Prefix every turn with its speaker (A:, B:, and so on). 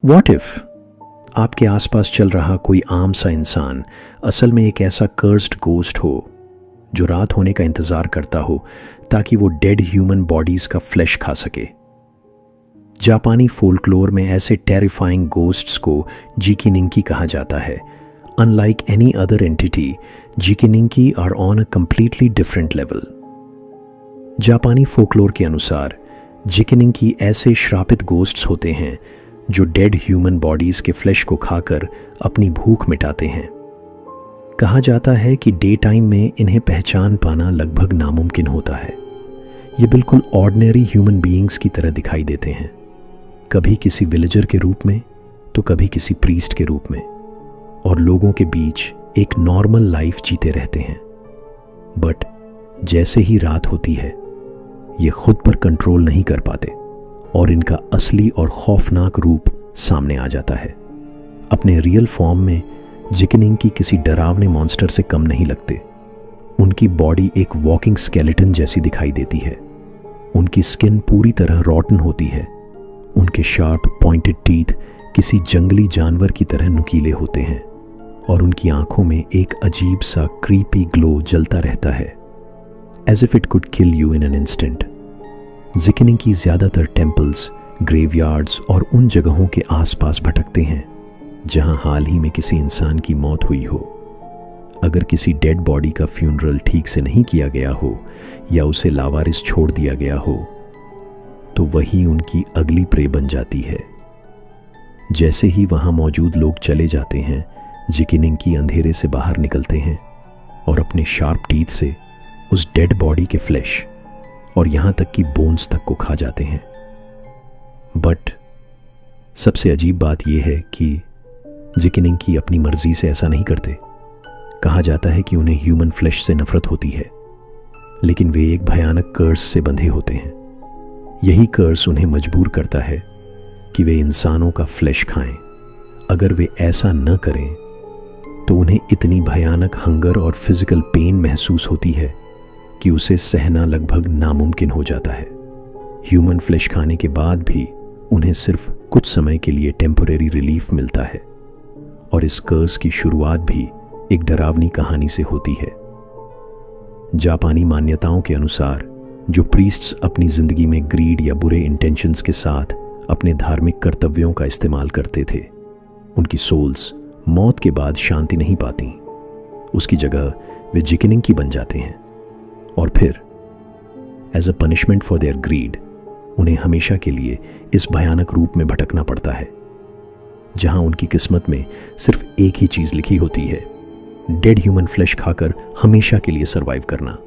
A: What if आपके आसपास चल रहा कोई आम सा इंसान असल में एक ऐसा कर्स्ड गोस्ट हो जो रात होने का इंतजार करता हो ताकि वो डेड ह्यूमन बॉडीज का फ्लैश खा सके। जापानी फोल्कलोर में ऐसे टेरिफाइंग गोस्ट्स को जिकिनिंकी कहा जाता है। Unlike any other entity, jikininki are on a completely different level. जापानी फोल्कलोर के अनुसार जिकिनिंकी ऐसे श्रापित गोस्ट्स होते हैं जो डेड ह्यूमन बॉडीज के फ्लैश को खाकर अपनी भूख मिटाते हैं। कहा जाता है कि डे टाइम में इन्हें पहचान पाना लगभग नामुमकिन होता है। ये बिल्कुल ऑर्डिनरी ह्यूमन बीइंग्स की तरह दिखाई देते हैं, कभी किसी विलेजर के रूप में तो कभी किसी प्रीस्ट के रूप में, और लोगों के बीच एक नॉर्मल लाइफ जीते रहते हैं। बट जैसे ही रात होती है ये खुद पर कंट्रोल नहीं कर पाते और इनका असली और खौफनाक रूप सामने आ जाता है। अपने रियल फॉर्म में जिकिनिंकी किसी डरावने मॉन्स्टर से कम नहीं लगते। उनकी बॉडी एक वॉकिंग स्केलेटन जैसी दिखाई देती है। उनकी स्किन पूरी तरह रॉटन होती है। उनके शार्प पॉइंटेड टीथ किसी जंगली जानवर की तरह नुकीले होते हैं और उनकी आंखों में एक अजीब सा क्रीपी ग्लो जलता रहता है, as if it could kill you in an instant. Jikininki ज़्यादातर टेम्पल्स, ग्रेवयार्ड्स और उन जगहों के आसपास भटकते हैं जहां हाल ही में किसी इंसान की मौत हुई हो। अगर किसी डेड बॉडी का फ्यूनरल ठीक से नहीं किया गया हो या उसे लावारिस छोड़ दिया गया हो तो वही उनकी अगली प्रे बन जाती है। जैसे ही वहां मौजूद लोग चले जाते हैं, जिकिनिंकी अंधेरे से बाहर निकलते हैं और अपने शार्प टीथ से उस डेड बॉडी के फ्लैश और यहां तक कि बोन्स तक को खा जाते हैं। बट सबसे अजीब बात यह है कि जिकिनिंकी अपनी मर्जी से ऐसा नहीं करते। कहा जाता है कि उन्हें ह्यूमन फ्लैश से नफरत होती है, लेकिन वे एक भयानक कर्स से बंधे होते हैं। यही कर्स उन्हें मजबूर करता है कि वे इंसानों का फ्लैश खाएं। अगर वे ऐसा न करें तो उन्हें इतनी भयानक हंगर और फिजिकल पेन महसूस होती है कि उसे सहना लगभग नामुमकिन हो जाता है। ह्यूमन फ्लैश खाने के बाद भी उन्हें सिर्फ कुछ समय के लिए टेम्परेरी रिलीफ मिलता है और इस कर्स की शुरुआत भी एक डरावनी कहानी से होती है। जापानी मान्यताओं के अनुसार जो प्रीस्ट्स अपनी जिंदगी में ग्रीड या बुरे इंटेंशंस के साथ अपने धार्मिक कर्तव्यों का इस्तेमाल करते थे, उनकी सोल्स मौत के बाद शांति नहीं पाती। उसकी जगह वे जिकिनिंकी बन जाते हैं और फिर as a punishment for their greed उन्हें हमेशा के लिए इस भयानक रूप में भटकना पड़ता है जहां उनकी किस्मत में सिर्फ एक ही चीज लिखी होती है, डेड ह्यूमन फ्लैश खाकर हमेशा के लिए सरवाइव करना।